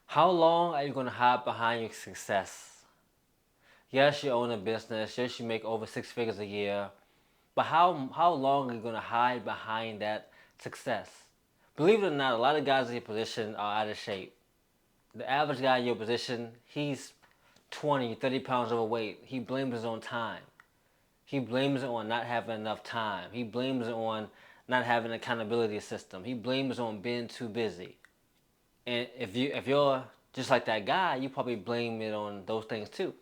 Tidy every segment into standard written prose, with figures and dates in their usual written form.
How long are you going to hide behind your success? Yes, you own a business. Yes, you make over six figures a year. But how long are you going to hide behind that success? Believe it or not, a lot of guys in your position are out of shape. The average guy in your position, he's 20, 30 pounds overweight. He blames his own time. He blames it on not having enough time. He blames it on not having an accountability system. He blames it on being too busy. And if you're just like that guy, you probably blame it on those things too.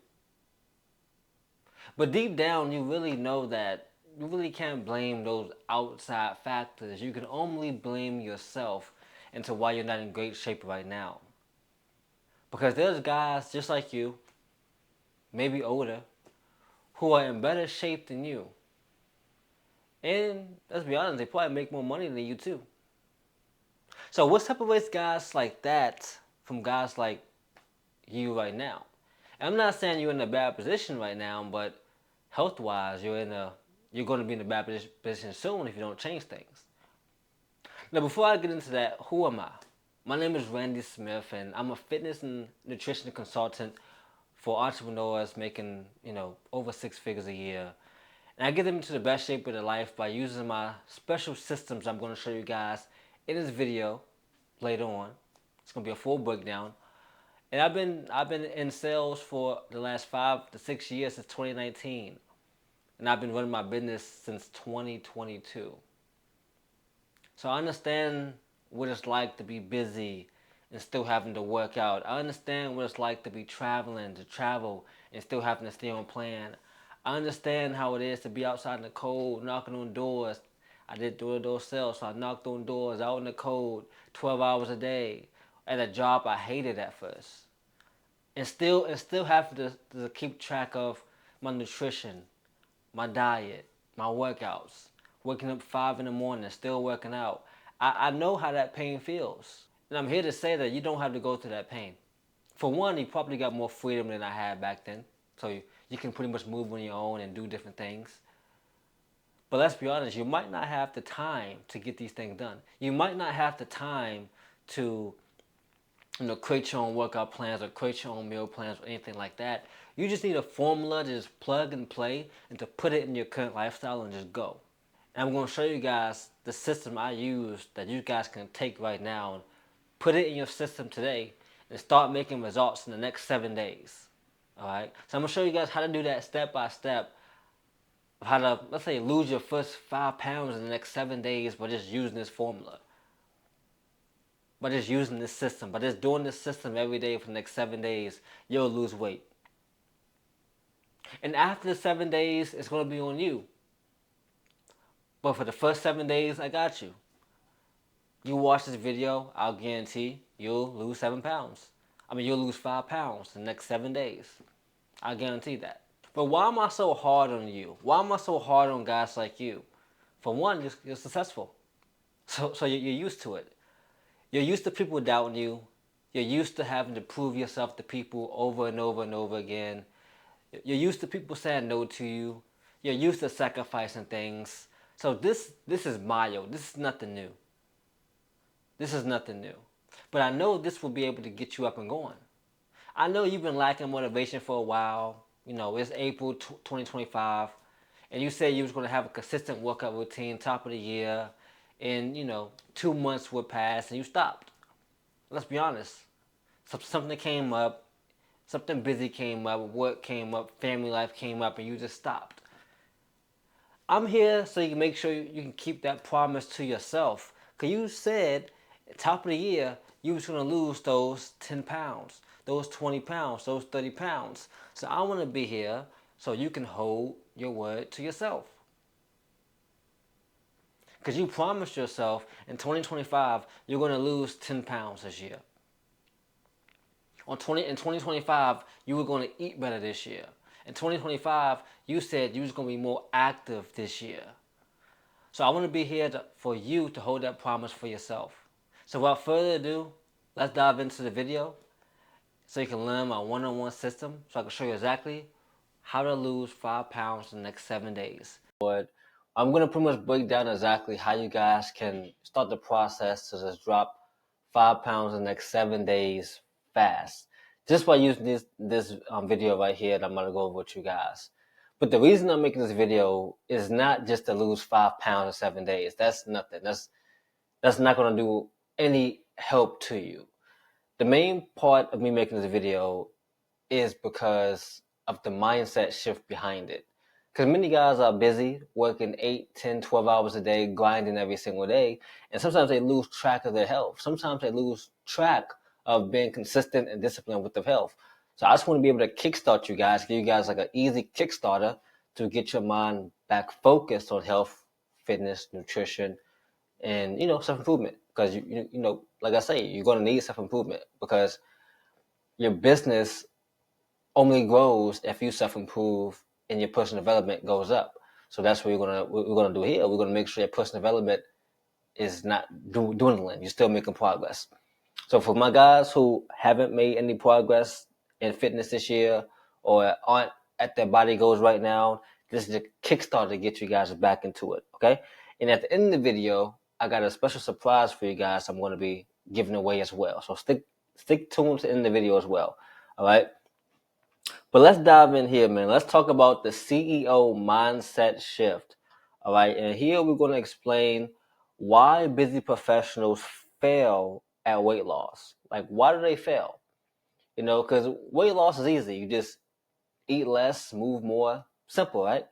But deep down, you really know that you really can't blame those outside factors. You can only blame yourself into why you're not in great shape right now. Because there's guys just like you, maybe older, who are in better shape than you. And let's be honest, they probably make more money than you too. So what separates guys like that from guys like you right now? And I'm not saying you're in a bad position right now, but health wise, you're going to be in a bad position soon if you don't change things. Now, before I get into that, who am I? My name is Randy Smith, and I'm a fitness and nutrition consultant for entrepreneurs making over six figures a year. And I get them into the best shape of their life by using my special systems I'm going to show you guys in this video later on. It's going to be a full breakdown. And I've been in sales for the last 5 to 6 years since 2019, and I've been running my business since 2022. So I understand what it's like to be busy and still having to work out. I understand what it's like to be to travel and still having to stay on plan. I understand how it is to be outside in the cold, knocking on doors. I did door-to-door sales, so I knocked on doors out in the cold, 12 hours a day, at a job I hated at first. And still have to keep track of my nutrition, my diet, my workouts. Waking up 5 in the morning, still working out. I know how that pain feels. And I'm here to say that you don't have to go through that pain. For one, you probably got more freedom than I had back then. So you can pretty much move on your own and do different things. But let's be honest, you might not have the time to get these things done. You might not have the time to create your own workout plans or create your own meal plans or anything like that. You just need a formula to just plug and play and to put it in your current lifestyle and just go. And I'm going to show you guys the system I use that you guys can take right now and put it in your system today and start making results in the next 7 days. Alright? So I'm going to show you guys how to do that step by step. How to, let's say, lose your first 5 pounds in the next 7 days by just using this formula. By just using this system, by just doing this system every day for the next 7 days, you'll lose weight. And after the 7 days, it's going to be on you. But for the first 7 days, I got you. You watch this video, I'll guarantee you'll lose 7 pounds. You'll lose 5 pounds in the next 7 days. I guarantee that. But why am I so hard on you? Why am I so hard on guys like you? For one, you're successful. So you're used to it. You're used to people doubting you. You're used to having to prove yourself to people over and over and over again. You're used to people saying no to you. You're used to sacrificing things. So this is Mayo. This is nothing new. This is nothing new. But I know this will be able to get you up and going. I know you've been lacking motivation for a while. It's April 2025, and you said you was going to have a consistent workout routine top of the year, and 2 months would pass and you stopped. Let's be honest. Something came up, something busy came up, work came up, family life came up, and you just stopped. I'm here so you can make sure you can keep that promise to yourself. Because you said at top of the year you was going to lose those 10 pounds, those 20 pounds, those 30 pounds. So I want to be here so you can hold your word to yourself. Because you promised yourself in 2025 you're going to lose 10 pounds this year. In 2025 you were going to eat better this year. In 2025 you said you was going to be more active this year. So I want to be here for you to hold that promise for yourself. So without further ado, let's dive into the video so you can learn my one-on-one system so I can show you exactly how to lose 5 pounds in the next 7 days. But I'm going to pretty much break down exactly how you guys can start the process to just drop 5 pounds in the next 7 days fast. Just by using this video right here that I'm gonna go over with you guys. But the reason I'm making this video is not just to lose 5 pounds in 7 days. That's nothing. That's not gonna do any help to you. The main part of me making this video is because of the mindset shift behind it. Because many guys are busy working 8, 10, 12 hours a day, grinding every single day. And sometimes they lose track of their health. Sometimes they lose track of being consistent and disciplined with their health. So I just want to be able to kickstart you guys, give you guys like an easy Kickstarter to get your mind back focused on health, fitness, nutrition, and self-improvement. Because like I say, you're going to need self-improvement because your business only grows if you self-improve and your personal development goes up. So that's what we're gonna do here. We're gonna make sure your personal development is not dwindling. You're still making progress. So for my guys who haven't made any progress in fitness this year or aren't at their body goals right now, this is a kickstart to get you guys back into it. Okay. And at the end of the video, I got a special surprise for you guys. I'm going to be giving away as well. So stick tuned to the end of the video as well. All right. But let's dive in here, man. Let's talk about the CEO mindset shift. All right. And here we're going to explain why busy professionals fail at weight loss. Like, why do they fail? Because weight loss is easy. You just eat less, move more. Simple, right?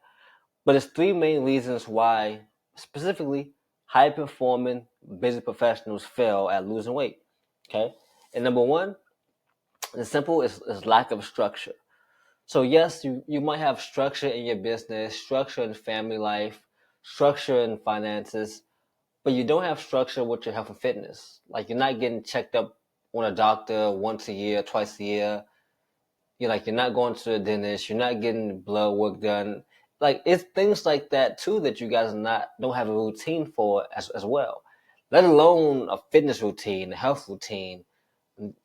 But there's three main reasons why, specifically, high performing busy professionals fail at losing weight. Okay. And number one, it's simple, is lack of structure. So yes, you might have structure in your business, structure in family life, structure in finances, but you don't have structure with your health and fitness. Like, you're not getting checked up on a doctor once a year, twice a year. You're not going to the dentist. You're not getting blood work done. Like, it's things like that too that you guys don't have a routine for as well. Let alone a fitness routine, a health routine,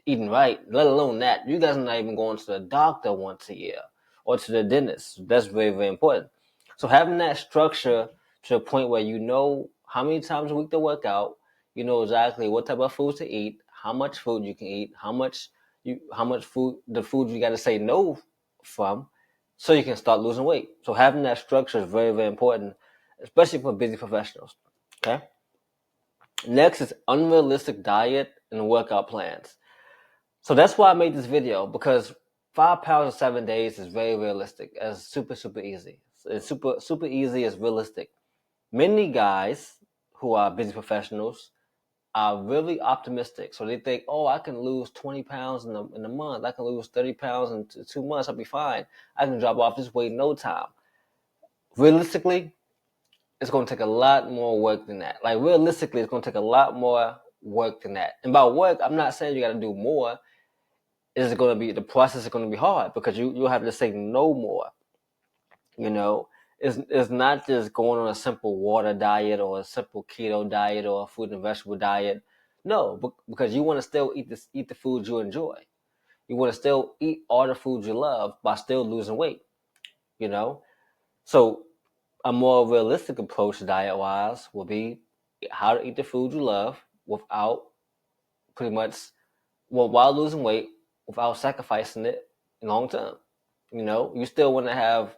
eating right, let alone that. You guys are not even going to the doctor once a year or to the dentist. That's very, very important. So having that structure to a point where you know how many times a week to work out, you know exactly what type of food to eat, how much food you can eat, how much food you got to say no from, so you can start losing weight. So having that structure is very, very important, especially for busy professionals. Okay. Next is unrealistic diet and workout plans. So that's why I made this video, because 5 pounds in 7 days is very realistic. It's super, super easy. It's super, super easy. It's realistic. Many guys who are busy professionals are really optimistic. So they think, oh, I can lose 20 pounds in a month. I can lose 30 pounds in 2 months. I'll be fine. I can drop off this weight in no time. Realistically, it's going to take a lot more work than that. Like, realistically, it's going to take a lot more work than that. And by work, I'm not saying you got to do more. The process is going to be hard because you'll have to say no more. It's not just going on a simple water diet or a simple keto diet or a fruit and vegetable diet. No, because you want to still eat the foods you enjoy. You want to still eat all the foods you love by still losing weight. So a more realistic approach diet-wise will be how to eat the food you love without while losing weight, without sacrificing it long term. You still want to have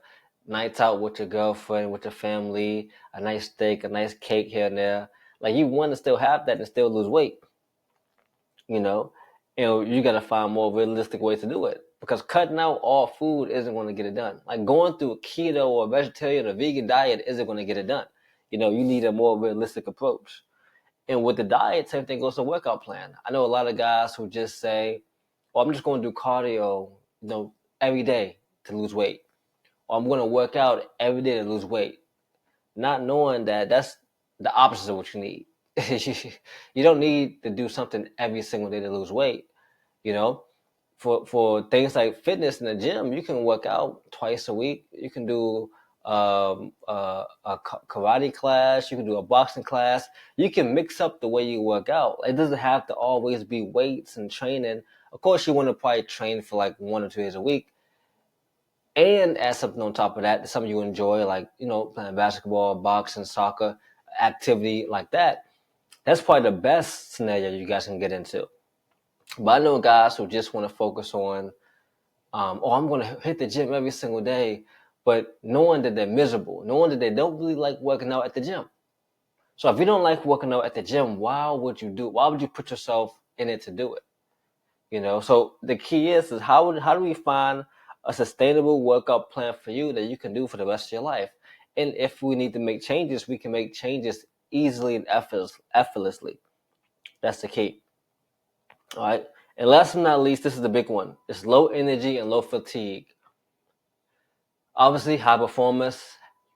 nights out with your girlfriend, with your family, a nice steak, a nice cake here and there. Like, you want to still have that and still lose weight. You got to find more realistic ways to do it, because cutting out all food isn't going to get it done. Like, going through a keto or a vegetarian or vegan diet isn't going to get it done. You need a more realistic approach. And with the diet, same thing goes to workout plan. I know a lot of guys who just say, well, I'm just going to do cardio, every day to lose weight. Or I'm going to work out every day to lose weight. Not knowing that that's the opposite of what you need. You don't need to do something every single day to lose weight. For things like fitness in the gym, you can work out twice a week. You can do a karate class. You can do a boxing class. You can mix up the way you work out. It doesn't have to always be weights and training. Of course, you want to probably train for like 1 or 2 days a week and add something on top of that, something you enjoy, like, playing basketball, boxing, soccer, activity like that. That's probably the best scenario you guys can get into. But I know guys who just want to focus on, I'm going to hit the gym every single day, but knowing that they're miserable, knowing that they don't really like working out at the gym. So if you don't like working out at the gym, why would you put yourself in it to do it? So the key is how do we find a sustainable workout plan for you that you can do for the rest of your life? And if we need to make changes, we can make changes easily and effortlessly. That's the key. All right. And last but not least, this is the big one. It's low energy and low fatigue. Obviously, high performers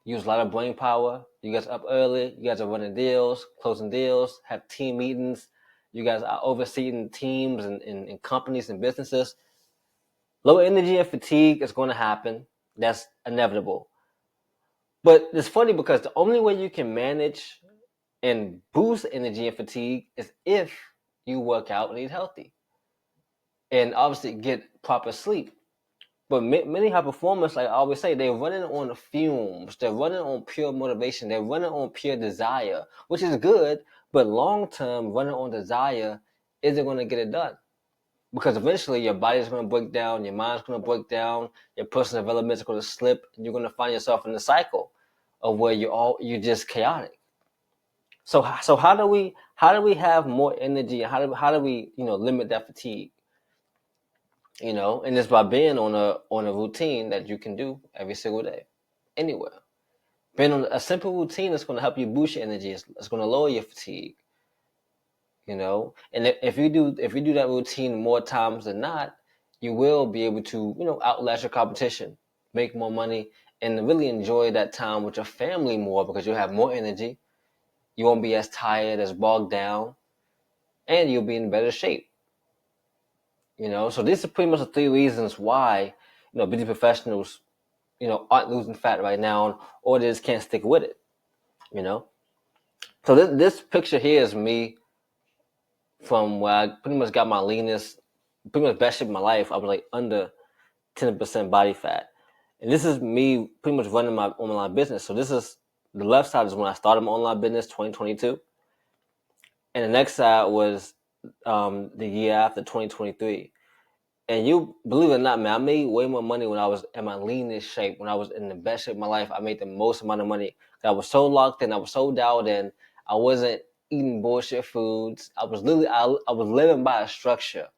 use a lot of brain power. You guys are up early. You guys are running deals, closing deals, have team meetings. You guys are overseeing teams and companies and businesses. Low energy and fatigue is going to happen. That's inevitable. But it's funny because the only way you can manage and boost energy and fatigue is if you work out and eat healthy. And obviously get proper sleep. But many high performers, like I always say, they're running on fumes. They're running on pure motivation. They're running on pure desire, which is good. But long term, running on desire isn't going to get it done. Because eventually your body's going to break down, your mind's going to break down, your personal development is going to slip, and you're going to find yourself in the cycle of where you're just chaotic. So how do we have more energy, and how do we limit that fatigue? And it's by being on a routine that you can do every single day, anywhere. Being on a simple routine is going to help you boost your energy. It's going to lower your fatigue. And if you do that routine more times than not, you will be able to outlast your competition, make more money, and really enjoy that time with your family more because you'll have more energy. You won't be as tired, as bogged down, and you'll be in better shape. So these are pretty much the 3 reasons why beauty professionals aren't losing fat right now, or they just can't stick with it. So this picture here is me from where I pretty much got my leanest, pretty much best shape of my life. I was like under 10% body fat. And this is me pretty much running my online business. So this is the left side is when I started my online business, 2022. And the next side was the year after, 2023. And you believe it or not, man, I made way more money when I was in my leanest shape, when I was in the best shape of my life. I made the most amount of money. I was so locked in, I was so dialed in. I wasn't eating bullshit foods. I was living by a structure.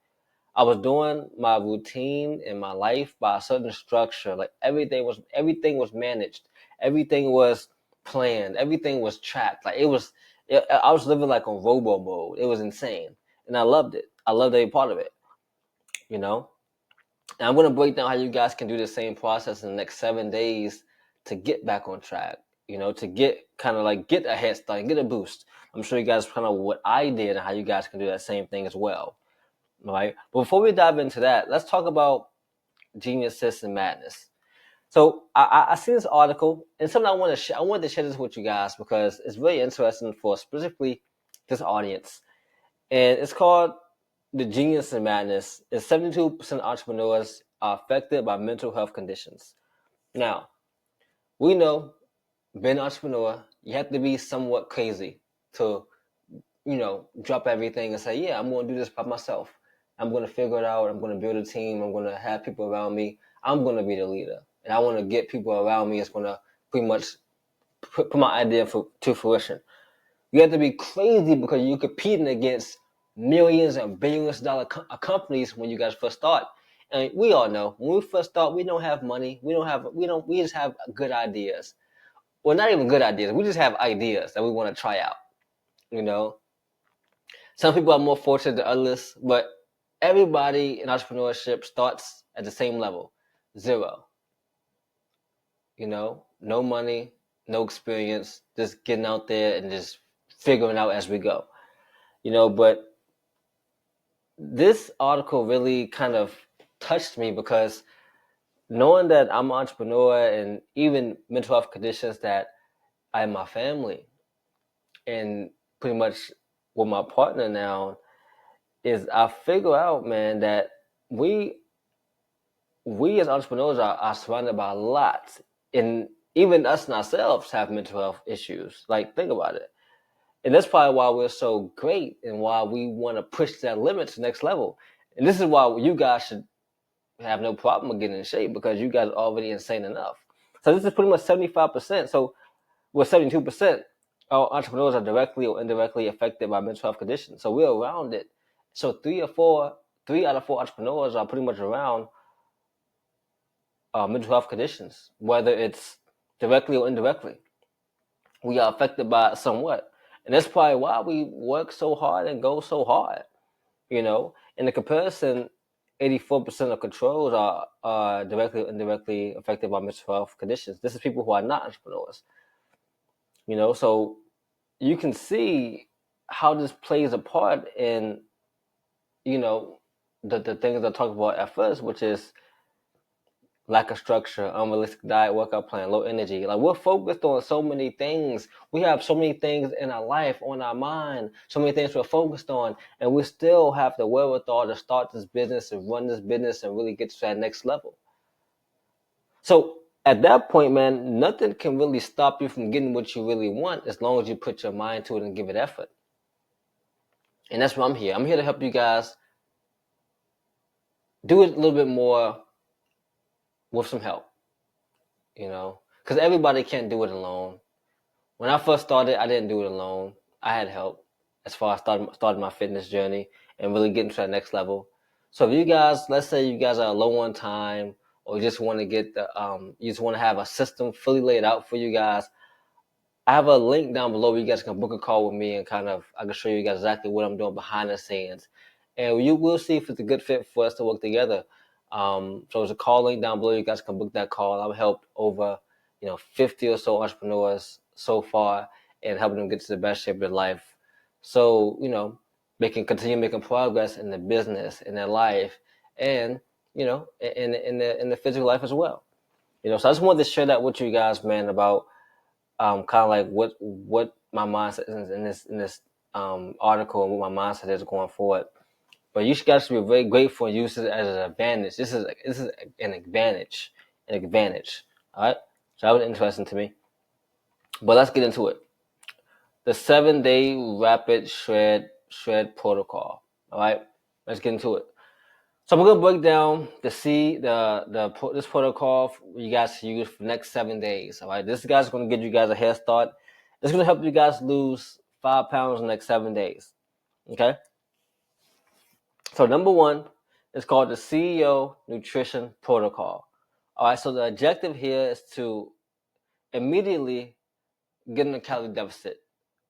I was doing my routine in my life by a certain structure. Like everything was managed. Everything was planned. Everything was tracked. I was living like on robo mode. It was insane. And I loved it. I loved every part of it. And I'm going to break down how you guys can do the same process in the next 7 days to get back on track, to get get a head start, get a boost. I'm sure you guys kind of what I did and how you guys can do that same thing as well. All right. But before we dive into that, let's talk about geniuses and madness. So I see this article, and something I wanted to share this with you guys because it's really interesting for specifically this audience. And it's called The Genius and Madness. Is 72% of entrepreneurs are affected by mental health conditions. Now, we know being an entrepreneur, you have to be somewhat crazy to, drop everything and say, yeah, I'm going to do this by myself. I'm going to figure it out. I'm going to build a team. I'm going to have people around me. I'm going to be the leader. And I want to get people around me that's going to pretty much put my idea to fruition. You have to be crazy because you're competing against millions and billions of dollar companies when you guys first start. And we all know when we first start, we don't have money. We just have good ideas. Well, not even good ideas. We just have ideas that we want to try out. Some people are more fortunate than others, but everybody in entrepreneurship starts at the same level, 0. No money, no experience, just getting out there and just figuring out as we go. But this article really kind of touched me because knowing that I'm an entrepreneur and even mental health conditions that I have my family and pretty much with my partner now is I figure out, man, that we as entrepreneurs are surrounded by a lot, and even us and ourselves have mental health issues. Like, think about it. And that's probably why we're so great and why we want to push that limit to the next level. And this is why you guys should have no problem with getting in shape, because you guys are already insane enough. So this is pretty much 75%. So with 72%, our entrepreneurs are directly or indirectly affected by mental health conditions. So we're around it. So three out of four entrepreneurs are pretty much around mental health conditions, whether it's directly or indirectly. We are affected by it somewhat. And that's probably why we work so hard and go so hard. In the comparison, 84% of controls are directly or indirectly affected by mental health conditions. This is people who are not entrepreneurs. So you can see how this plays a part in, the things I talked about at first, which is lack of structure, unrealistic diet, workout plan, low energy. Like, we're focused on so many things. We have so many things in our life, on our mind, so many things we're focused on, and we still have the wherewithal to start this business and run this business and really get to that next level. So at that point, man, nothing can really stop you from getting what you really want, as long as you put your mind to it and give it effort. And that's why I'm here. I'm here to help you guys do it a little bit more with some help, because everybody can't do it alone. When I first started, I didn't do it alone. I had help as far as starting my fitness journey and really getting to that next level. So if you guys, let's say you guys are low on time, or you just want to get you just want to have a system fully laid out for you guys, I have a link down below where you guys can book a call with me, and I can show you guys exactly what I'm doing behind the scenes. And you will see if it's a good fit for us to work together. So there's a call link down below. You guys can book that call. I've helped over 50 or so entrepreneurs so far, and helping them get to the best shape of their life. So, they can continue making progress in the business, in their life, and, in the physical life as well. So I just wanted to share that with you guys, man, about kind of like what my mindset is in this article, and what my mindset is going forward. But you guys should be very grateful and use it as an advantage. This is an advantage, All right. So that was interesting to me. But let's get into it. The 7-day rapid shred protocol. All right. Let's get into it. So I'm gonna break down this protocol for you guys to use for the next 7 days. All right. This guy's gonna give you guys a head start. It's gonna help you guys lose 5 pounds in the next 7 days. Okay. So number one is called the CEO Nutrition Protocol. All right. So the objective here is to immediately get in a calorie deficit.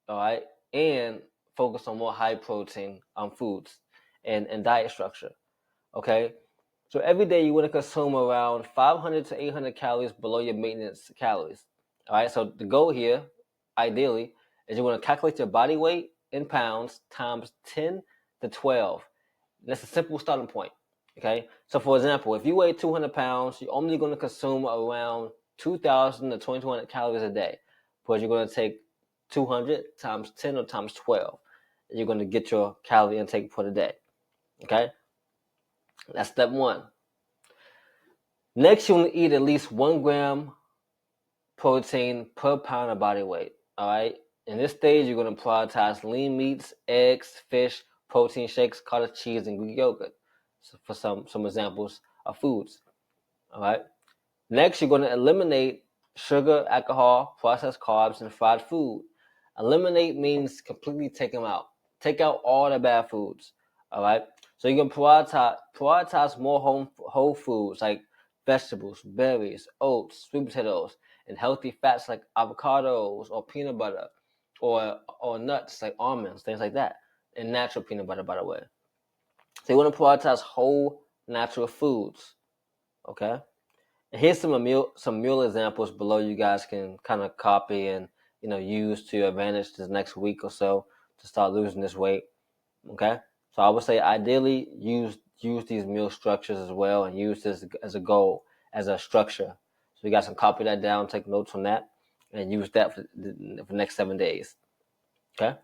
All right, and focus on more high protein foods and diet structure. Okay, so every day you want to consume around 500 to 800 calories below your maintenance calories. All right, so the goal here, ideally, is you want to calculate your body weight in pounds times 10 to 12. That's a simple starting point. Okay, so for example, if you weigh 200 pounds, you're only going to consume around 2,000 to 2,200 calories a day, because you're going to take 200 times 10 or times 12, and you're going to get your calorie intake for the day. Okay, that's step one. Next, you want to eat at least 1 gram protein per pound of body weight. All right, in this stage, you're going to prioritize lean meats, eggs, fish, protein shakes, cottage cheese, and Greek yogurt. So for some examples of foods. All right. Next, you're going to eliminate sugar, alcohol, processed carbs, and fried food. Eliminate means completely take them out. Take out all the bad foods. All right. So you can prioritize more whole foods like vegetables, berries, oats, sweet potatoes, and healthy fats like avocados or peanut butter, or nuts like almonds, things like that, and natural peanut butter, by the way. So you want to prioritize whole natural foods. Okay. And here's some meal examples below. You guys can kind of copy and use to your advantage this next week or so to start losing this weight. Okay. So I would say ideally use these meal structures as well, and use this as a goal, as a structure. So you guys can copy that down, take notes on that, and use that for the next 7 days. Okay.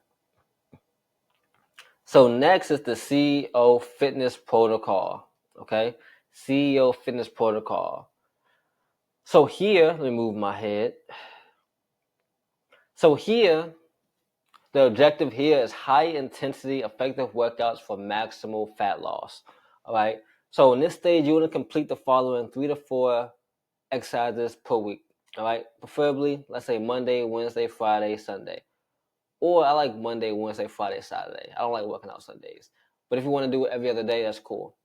So next is the CEO Fitness Protocol. Okay. CEO Fitness Protocol. So here, let me move my head. So here, the objective here is high intensity, effective workouts for maximal fat loss. All right. So in this stage, you want to complete the following 3 to 4 exercises per week. All right. Preferably, let's say Monday, Wednesday, Friday, Sunday. Or I like Monday, Wednesday, Friday, Saturday. I don't like working out Sundays. But if you want to do it every other day, that's cool.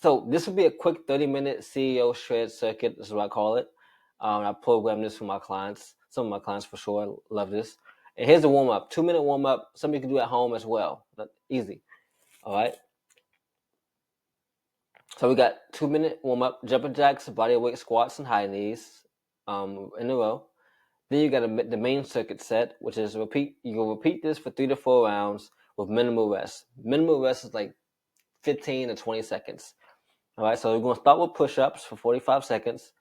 So this will be a quick 30-minute CEO shred circuit. This is what I call it. I program this for my clients. Some of my clients for sure love this. And here's the warm-up. 2-minute warm-up. Something you can do at home as well. Easy. All right. So we got 2-minute warm-up. Jumping jacks, body weight squats, and high knees in a row. Then you got the main circuit set, which is repeat. You can repeat this for 3 to 4 rounds with minimal rest. Minimal rest is like 15 to 20 seconds. All right, so we're going to start with push-ups for 45 seconds,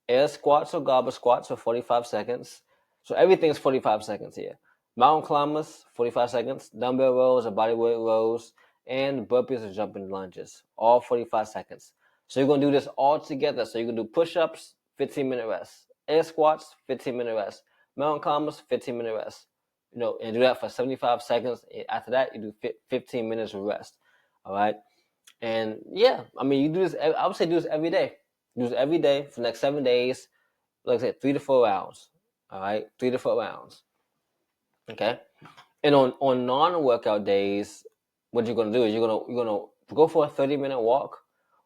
air squats or goblet squats for 45 seconds. So everything's 45 seconds here. Mountain climbers, 45 seconds, dumbbell rows or bodyweight rows, and burpees or jumping lunges, all 45 seconds. So you're going to do this all together. So you can do push-ups, 15-minute rest, air squats, 15-minute rest, mountain climbers, 15-minute rest. And do that for 75 seconds. After that, you do 15 minutes of rest. All right. And yeah, I mean, you do this. I would say do this every day. Do this every day for the next 7 days. Like I said, 3 to 4 rounds. All right, 3 to 4 rounds. Okay. And on non-workout days, what you're gonna do is you're gonna go for a 30-minute walk,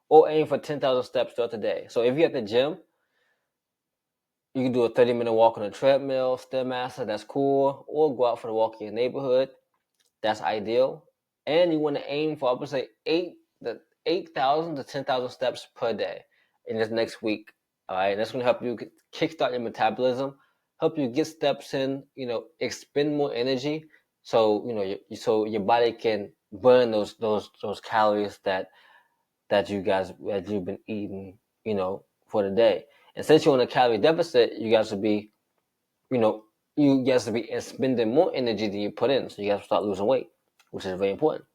or aim for 10,000 steps throughout the day. So if you're at the gym, you can do a 30-minute walk on a treadmill, Stairmaster. That's cool. Or go out for the walk in your neighborhood. That's ideal. And you want to aim for, I would say, 8,000 to 10,000 steps per day in this next week. All right, and that's going to help you kickstart your metabolism, help you get steps in, expend more energy, so so your body can burn those calories that you've been eating, for the day. And since you're on a calorie deficit, you guys will be, spending more energy than you put in, so you guys will start losing weight, which is very important.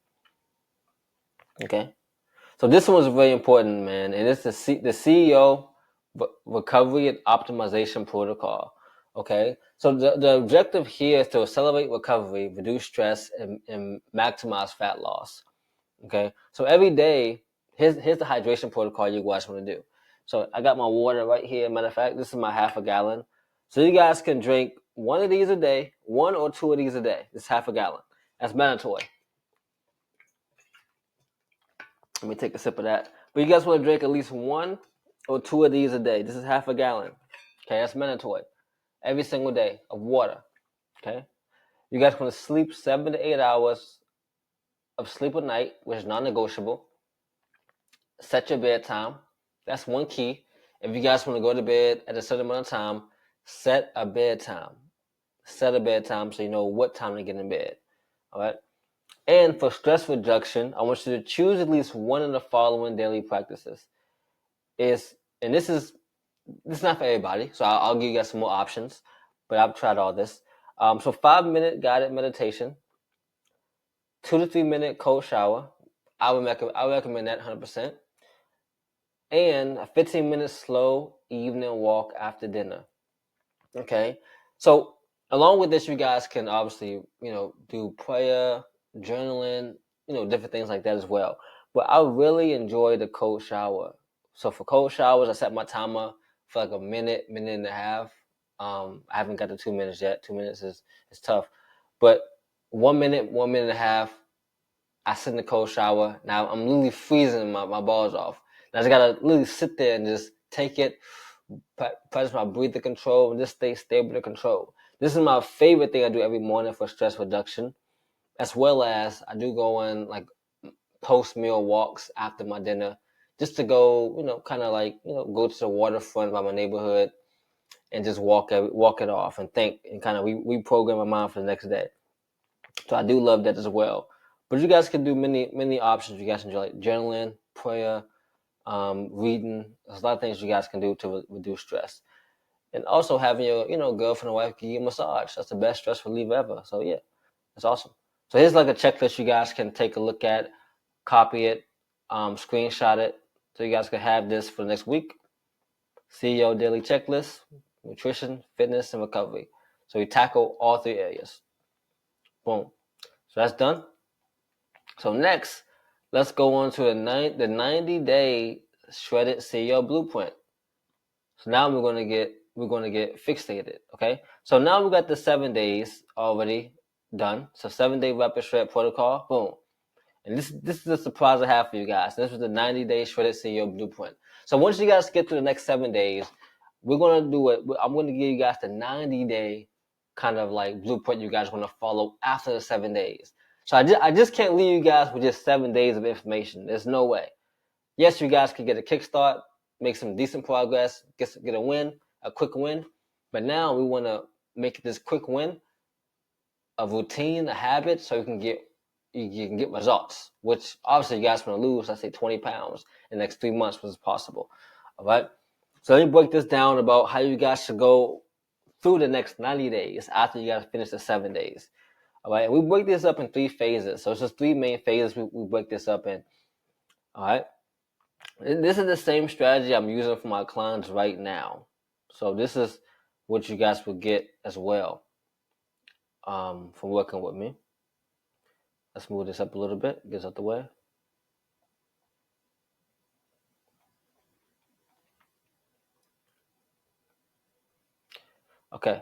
Okay. So this one is very important, man, and it's the CEO Recovery and Optimization Protocol. Okay, so the objective here is to accelerate recovery, reduce stress, and maximize fat loss. Okay, so every day, here's the hydration protocol you guys want to do. So I got my water right here. Matter of fact, this is my half a gallon. So you guys can drink one of these a day, 1 or 2 of these a day. It's half a gallon. That's mandatory. Let me take a sip of that. But you guys want to drink at least 1 or 2 of these a day. This is half a gallon. Okay, that's mandatory. Every single day of water. Okay? You guys want to sleep 7 to 8 hours of sleep a night, which is non-negotiable. Set your bedtime. That's one key. If you guys want to go to bed at a certain amount of time, set a bedtime. Set a bedtime so you know what time to get in bed. All right? And for stress reduction, I want you to choose at least one of the following daily practices. This is not for everybody, so I'll give you guys some more options, but I've tried all this. So 5-minute guided meditation, 2 to 3 minute cold shower. I recommend that 100%. And a 15-minute slow evening walk after dinner. Okay, so along with this, you guys can obviously do prayer, journaling, different things like that as well. But I really enjoy the cold shower. So for cold showers, I set my timer for like a minute and a half. I haven't got to 2 minutes yet. 2 minutes is tough, but 1 minute, 1 minute and a half, I sit in the cold shower. Now I'm literally freezing my balls off. And I just gotta literally sit there and just take it, practice my breathing control, and just stay stable to control. This is my favorite thing I do every morning for stress reduction, as well as I do go on like post-meal walks after my dinner, just to go, kind of like, go to the waterfront by my neighborhood and just walk it off and think and kind of reprogram my mind for the next day. So I do love that as well. But you guys can do many options. You guys enjoy like journaling, prayer, reading. There's a lot of things you guys can do to reduce stress. And also having your girlfriend or wife give you a massage. That's the best stress reliever ever. So yeah, that's awesome. So here's like a checklist you guys can take a look at, copy it, screenshot it, so you guys can have this for the next week. CEO daily checklist: nutrition, fitness, and recovery. So we tackle all 3 areas. Boom. So that's done. So next, let's go on to the 90-day shredded CEO blueprint. So now we're gonna get fixated. Okay. So now we got the 7 days already done. So 7-day rapid shred protocol. Boom. And this is the surprise I have for you guys. This was the 90-day shredded CEO blueprint. So once you guys get through the next 7 days, we're gonna do it. I'm gonna give you guys the 90-day kind of like blueprint you guys are gonna follow after the 7 days. So I just can't leave you guys with just 7 days of information. There's no way. Yes, you guys can get a kickstart, make some decent progress, get a win, a quick win. But now we want to make this quick win a routine, a habit, so you can get results. Which obviously you guys want to lose, let's say 20 pounds in the next 3 months, which is possible. All right. So let me break this down about how you guys should go through the next 90 days after you guys finish the 7 days. All right. And we break this up in 3 phases. So it's just 3 main phases we break this up in. All right. This is the same strategy I'm using for my clients right now. So this is what you guys will get as well from working with me. Let's move this up a little bit, get this out the way. Okay.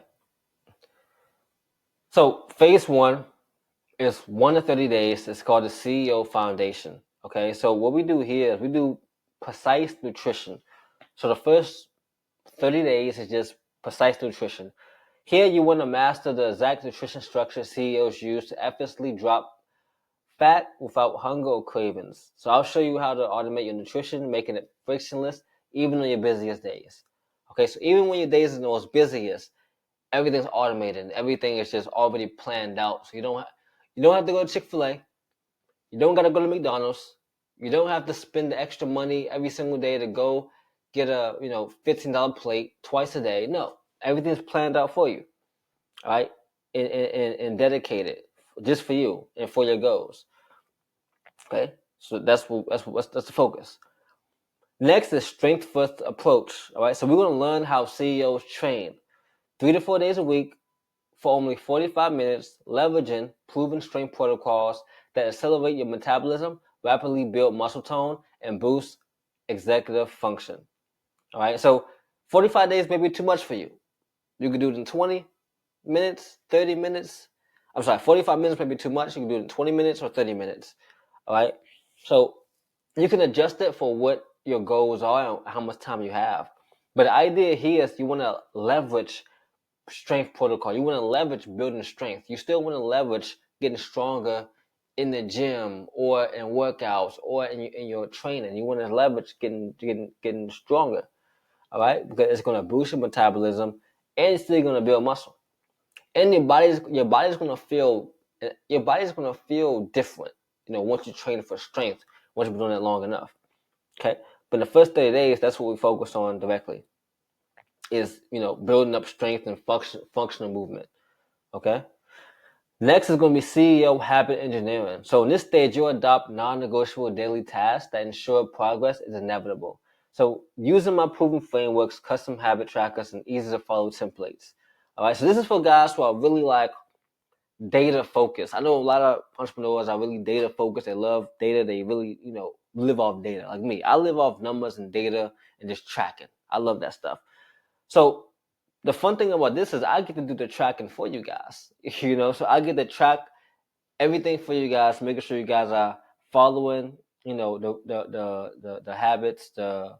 So phase 1 is 1 to 30 days. It's called the CEO Foundation. Okay. So what we do here is we do precise nutrition. So the first 30 days is just precise nutrition. Here you want to master the exact nutrition structure CEOs use to effortlessly drop fat without hunger or cravings. So I'll show you how to automate your nutrition, making it frictionless, even on your busiest days. Okay, so even when your days are the most busiest, everything's automated. Everything is just already planned out. So you don't have to go to Chick-fil-A. You don't gotta go to McDonald's. You don't have to spend the extra money every single day to go get a $15 plate twice a day. No, everything's planned out for you. All right, and dedicated just for you and for your goals. Okay, so that's the focus. Next is strength first approach. All right, so we're gonna learn how CEOs train 3 to 4 days a week for only 45 minutes, leveraging proven strength protocols that accelerate your metabolism, rapidly build muscle tone, and boost executive function. All right, so 45 days may be too much for you. You can do it in 20 minutes, 30 minutes. I'm sorry, 45 minutes may be too much. You can do it in 20 minutes or 30 minutes. All right, so you can adjust it for what your goals are and how much time you have. But the idea here is you want to leverage strength protocol. You want to leverage building strength. You still want to leverage getting stronger in the gym or in workouts or in your training. You want to leverage getting stronger. All right, because it's going to boost your metabolism and it's still going to build muscle. And your body's going to feel different. Once you train for strength, once you've been doing it long enough. Okay, but the first 30 days, that's what we focus on directly. Is building up strength and functional movement. Okay. Next is going to be CEO habit engineering. So in this stage, you'll adopt non-negotiable daily tasks that ensure progress is inevitable. So using my proven frameworks, custom habit trackers, and easy to follow templates. All right. So this is for guys who are really like data focused. I know a lot of entrepreneurs are really data focused. They love data. They really, live off data. Like me, I live off numbers and data and just tracking. I love that stuff. So the fun thing about this is I get to do the tracking for you guys. So I get to track everything for you guys, making sure you guys are following, the habits, the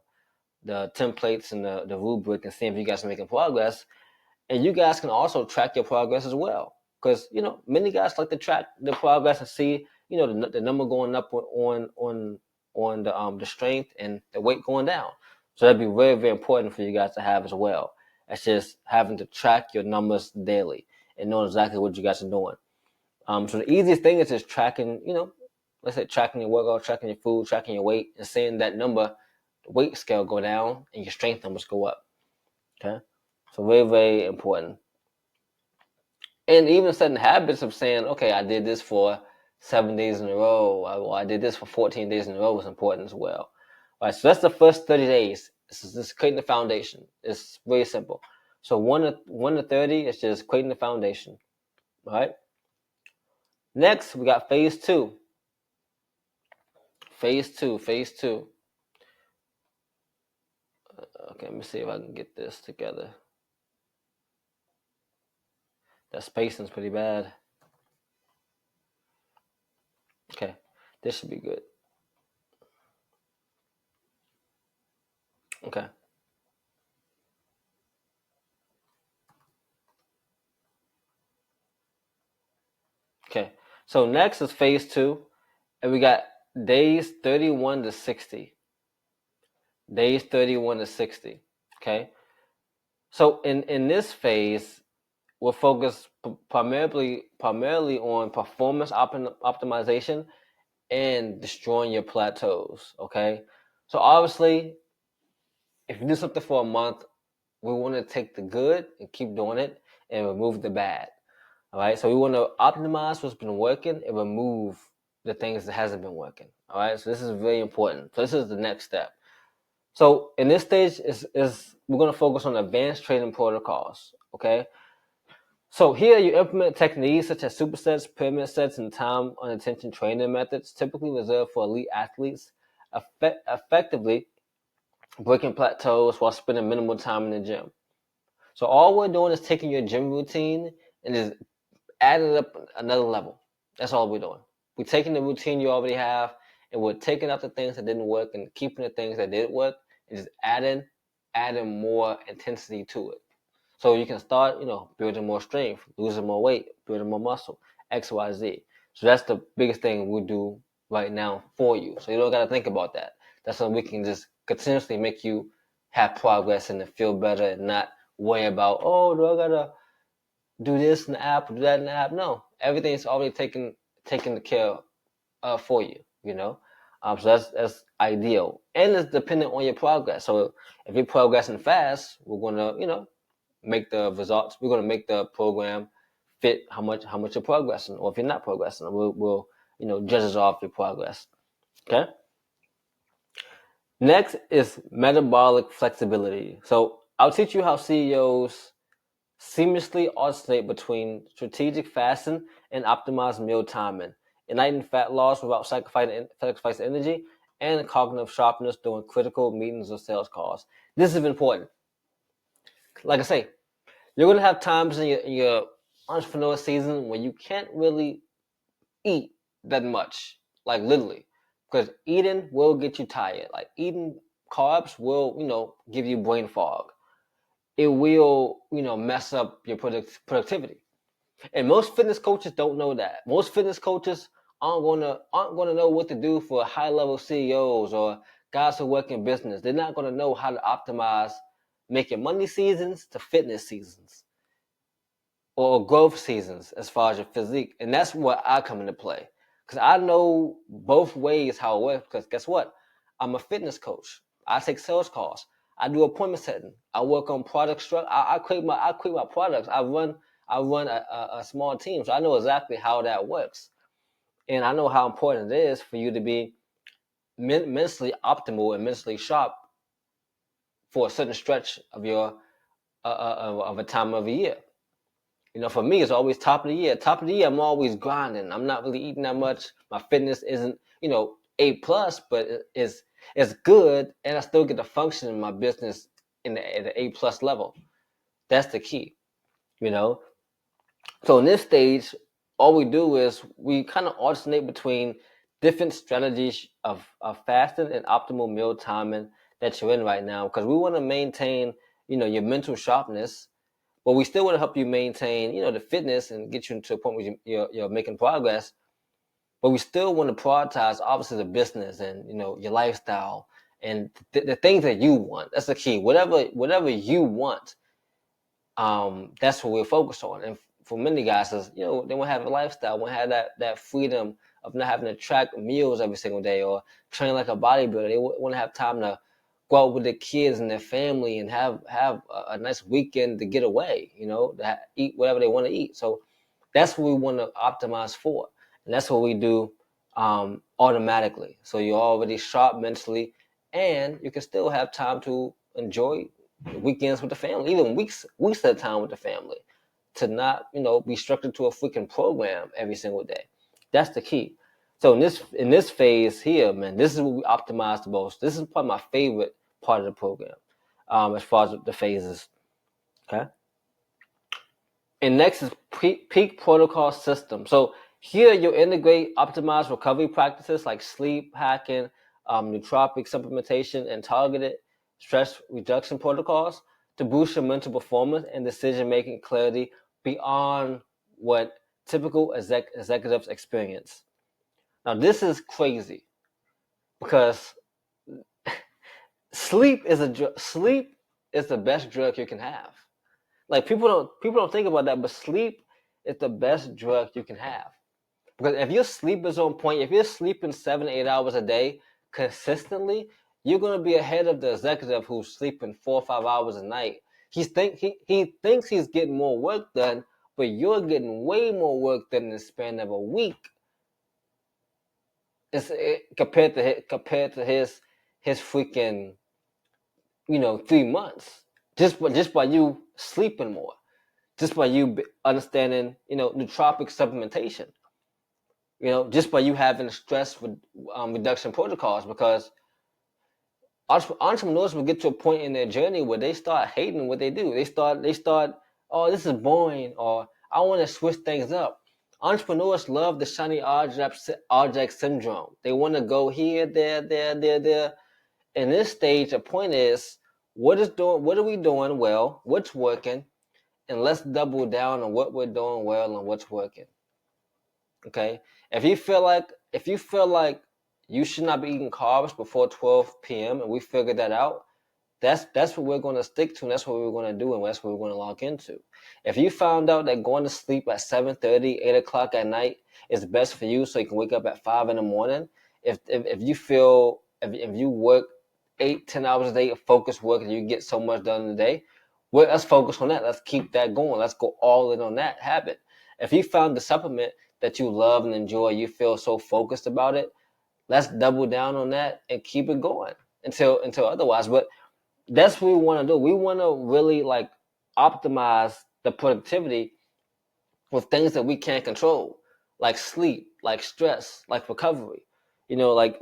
templates, and the rubric, and seeing if you guys are making progress. And you guys can also track your progress as well, because many guys like to track the progress and see the number going up on the strength and the weight going down. So that'd be very, very important for you guys to have as well. It's just having to track your numbers daily and knowing exactly what you guys are doing. So the easiest thing is just tracking, let's say tracking your workout, tracking your food, tracking your weight, and seeing that number, the weight scale go down and your strength numbers go up. Okay, so very, very important. And even setting habits of saying, okay, I did this for 7 days in a row, or I did this for 14 days in a row is important as well. All right, so that's the first 30 days. This is creating the foundation. It's very simple. So 1 to 30 is just creating the foundation. All right. Next, we got phase 2. Phase two. Phase two. Okay, let me see if I can get this together. That spacing's pretty bad. Okay, this should be good. Okay. Okay. So next is phase two, and we got days 31 to 60. Days 31 to 60. Okay. So in this phase, we'll focus primarily on performance optimization and destroying your plateaus. Okay. So obviously, if you do something for a month, we want to take the good and keep doing it and remove the bad. All right. So we want to optimize what's been working and remove the things that hasn't been working. All right. So this is very important. So this is the next step. So in this stage is we're going to focus on advanced trading protocols. Okay. So here you implement techniques such as supersets, pyramid sets, and time on attention training methods, typically reserved for elite athletes, effectively breaking plateaus while spending minimal time in the gym. So all we're doing is taking your gym routine and just adding it up another level. That's all we're doing. We're taking the routine you already have and we're taking out the things that didn't work and keeping the things that did work and just adding more intensity to it. So you can start, building more strength, losing more weight, building more muscle, X, Y, Z. So that's the biggest thing we do right now for you. So you don't got to think about that. That's so we can just continuously make you have progress and feel better and not worry about, oh, do I got to do this in the app or do that in the app? No, everything's already taken care of for you, So that's ideal. And it's dependent on your progress. So if you're progressing fast, we're going to, make the results. We're going to make the program fit how much you're progressing, or if you're not progressing, we'll judge us off your progress. Okay. Next is metabolic flexibility. So I'll teach you how CEOs seamlessly alternate between strategic fasting and optimized meal timing, enlightening fat loss without sacrificing energy, and cognitive sharpness during critical meetings or sales calls. This is important. Like I say, you're gonna have times in your entrepreneur season where you can't really eat that much, like literally, because eating will get you tired. Like eating carbs will, give you brain fog. It will, mess up your productivity. And most fitness coaches don't know that. Most fitness coaches aren't gonna know what to do for high level CEOs or guys who work in business. They're not gonna know how to optimize making money seasons to fitness seasons or growth seasons as far as your physique. And that's where I come into play. Because I know both ways how it works. Because guess what? I'm a fitness coach. I take sales calls. I do appointment setting. I work on product structure. I create my products. I run a small team. So I know exactly how that works. And I know how important it is for you to be mentally optimal and mentally sharp for a certain stretch of your of a time of a year. For me, it's always top of the year. Top of the year, I'm always grinding. I'm not really eating that much. My fitness isn't, A plus, but it's good, and I still get to function in my business at the A plus level. That's the key, you know. So in this stage, all we do is we kind of alternate between different strategies of fasting and optimal meal timing that you're in right now, because we want to maintain, your mental sharpness, but we still want to help you maintain, the fitness and get you to a point where you're making progress. But we still want to prioritize, obviously, the business and your lifestyle and the things that you want. That's the key. Whatever you want, that's what we're focused on. And for many guys, is they want to have a lifestyle, want to have that freedom of not having to track meals every single day or train like a bodybuilder. They want to have time to go out with their kids and their family and have a nice weekend to get away, to eat whatever they want to eat. So that's what we want to optimize for. And that's what we do automatically. So you're already sharp mentally, and you can still have time to enjoy weekends with the family, even weeks at a time with the family, to not, be structured to a freaking program every single day. That's the key. So in this phase here, man, this is what we optimize the most. This is probably my favorite part of the program, as far as the phases. Okay. And next is peak protocol system. So here you integrate optimized recovery practices like sleep hacking, nootropic supplementation, and targeted stress reduction protocols to boost your mental performance and decision-making clarity beyond what typical executives experience. Now, this is crazy because sleep is the best drug you can have. Like people don't think about that, but sleep is the best drug you can have. Because if your sleep is on point, if you're sleeping 7, 8 hours a day consistently, you're gonna be ahead of the executive who's sleeping 4 or 5 hours a night. He thinks he's getting more work done, but you're getting way more work done in the span of a week. Compared to his freaking 3 months, just by you sleeping more, just by you understanding nootropic supplementation, just by you having stress reduction protocols. Because entrepreneurs will get to a point in their journey where they start hating what they do. They start, oh, this is boring, or I want to switch things up. Entrepreneurs love the shiny object syndrome. They want to go here, there. In this stage, the point is, what are we doing well? What's working? And let's double down on what we're doing well and what's working. Okay? If you feel like you should not be eating carbs before 12 p.m. and we figured that out, that's what we're going to stick to, and that's what we're going to do, and that's what we're going to lock into. If you found out that going to sleep at 7:30, 8 o'clock at night is best for you so you can wake up at 5 in the morning, if you work 8, 10 hours a day of focused work and you get so much done in the day, well, let's focus on that. Let's keep that going. Let's go all in on that habit. If you found the supplement that you love and enjoy, you feel so focused about it, let's double down on that and keep it going until otherwise. But that's what we want to do. We want to really like optimize the productivity with things that we can't control, like sleep, like stress, like recovery. Like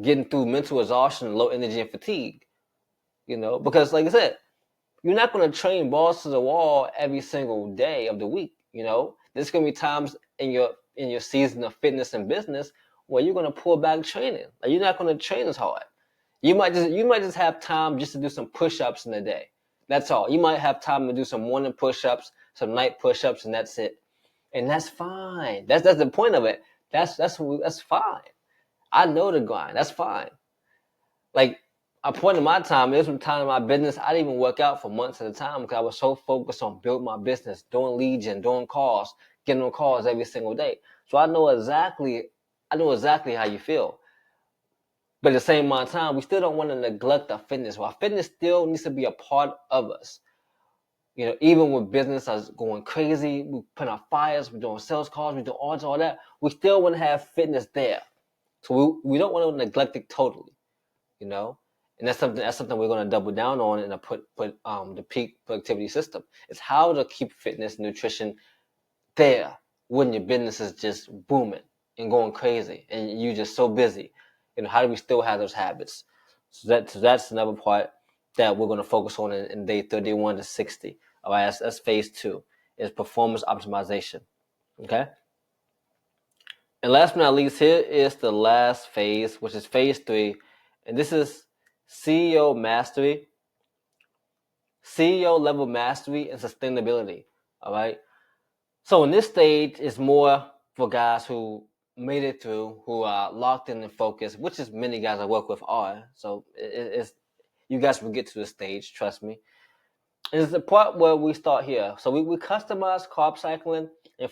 getting through mental exhaustion, low energy, and fatigue. Because like I said, you're not going to train balls to the wall every single day of the week. There's going to be times in your season of fitness and business where you're going to pull back training. Like, you're not going to train as hard. You might just have time just to do some push-ups in a day. That's all. You might have time to do some morning push-ups, some night push-ups, and that's it. And that's fine. That's the point of it. That's fine. I know the grind. That's fine. Like, a point in my time, there's some time in my business I didn't even work out for months at a time because I was so focused on building my business, doing lead gen, doing calls, getting on calls every single day. So I know exactly how you feel. But at the same amount of time, we still don't want to neglect our fitness. Our fitness still needs to be a part of us. Even when business is going crazy, we put out fires, we're doing sales calls, we're doing all that, we still want to have fitness there. So we don't want to neglect it totally, and that's something we're going to double down on and put the peak productivity system. It's how to keep fitness and nutrition there when your business is just booming and going crazy and you're just so busy. How do we still have those habits? So that's another part that we're going to focus on in day 31 to 60. All right, that's phase 2, is performance optimization. Okay. And last but not least, here is the last phase, which is phase 3, and this is CEO mastery, CEO level mastery and sustainability. All right. So in this stage, it's more for guys who made it through, who are locked in and focused, which is many guys I work with are. So it's you guys will get to this stage, trust me. And it's the part where we start here. So we customize carb cycling and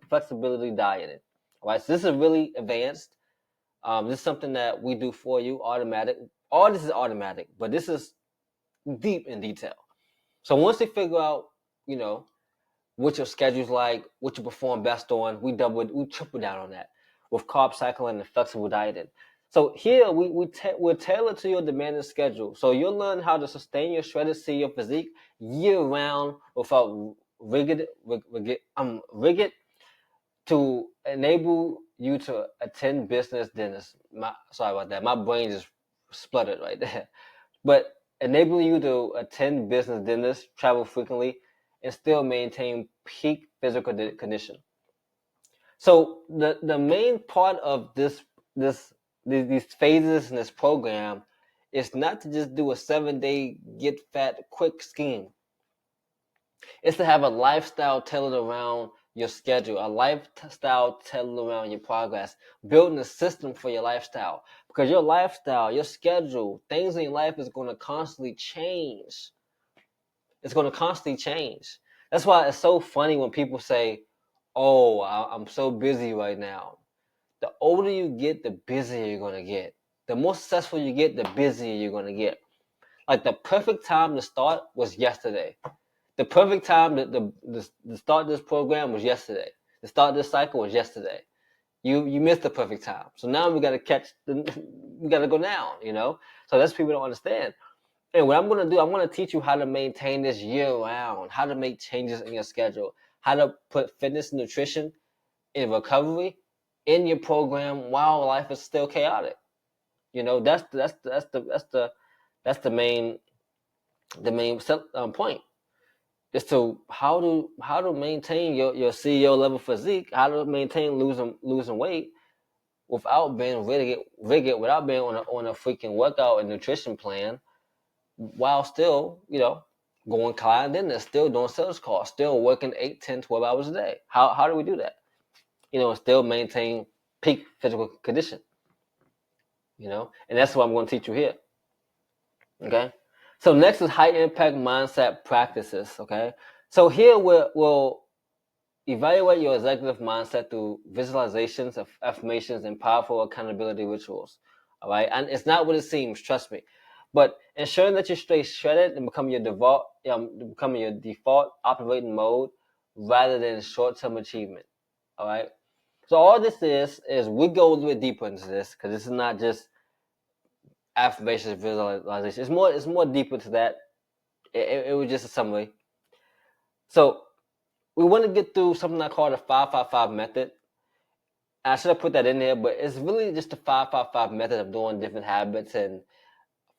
flexibility dieting. All right. So this is really advanced. This is something that we do for you, automatic. All this is automatic, but this is deep in detail. So once they figure out, what your schedule's like, what you perform best on, we triple down on that with carb cycling and flexible dieting. So here we're tailored to your demand and schedule. So you'll learn how to sustain your shredded CEO physique year round without rigid to enable you to attend business dinners. Sorry about that. My brain just spluttered right there. But enabling you to attend business dinners, travel frequently, and still maintain peak physical condition. So the main part of this these phases in this program is not to just do a 7-day get fat quick scheme. It's to have a lifestyle tailored around your schedule, a lifestyle tailored around your progress, building a system for your lifestyle. Because your lifestyle, your schedule, things in your life is going to constantly change. It's going to constantly change. That's why it's so funny when people say, "Oh, I'm so busy right now." The older you get, the busier you're going to get. The more successful you get, the busier you're going to get. Like the perfect time to start was yesterday. The perfect time to start this program was yesterday. To start this cycle was yesterday. You missed the perfect time. So now we got to we got to go now, you know? So that's people don't understand. And what I'm going to do, I'm going to teach you how to maintain this year round, how to make changes in your schedule, how to put fitness and nutrition in recovery in your program while life is still chaotic. You know, that's the main point is to how to maintain your CEO level physique, how to maintain losing weight without being rigid, without being on a freaking workout and nutrition plan, while still, you know, going client in there, still doing sales calls, still working 8, 10, 12 hours a day. How do we do that? You know, and still maintain peak physical condition. You know, and that's what I'm going to teach you here. Okay. So next is high impact mindset practices. Okay. So here we'll evaluate your executive mindset through visualizations of affirmations and powerful accountability rituals. All right. And it's not what it seems, trust me. But ensuring that you stay shredded and becoming your default operating mode rather than short-term achievement. All right. So all this is we go a little bit deeper into this because this is not just affirmations visualization. It's more deeper to that. It was just a summary. So we want to get through something I call the 5-5-5 method. I should have put that in there, but it's really just the 5-5-5 method of doing different habits and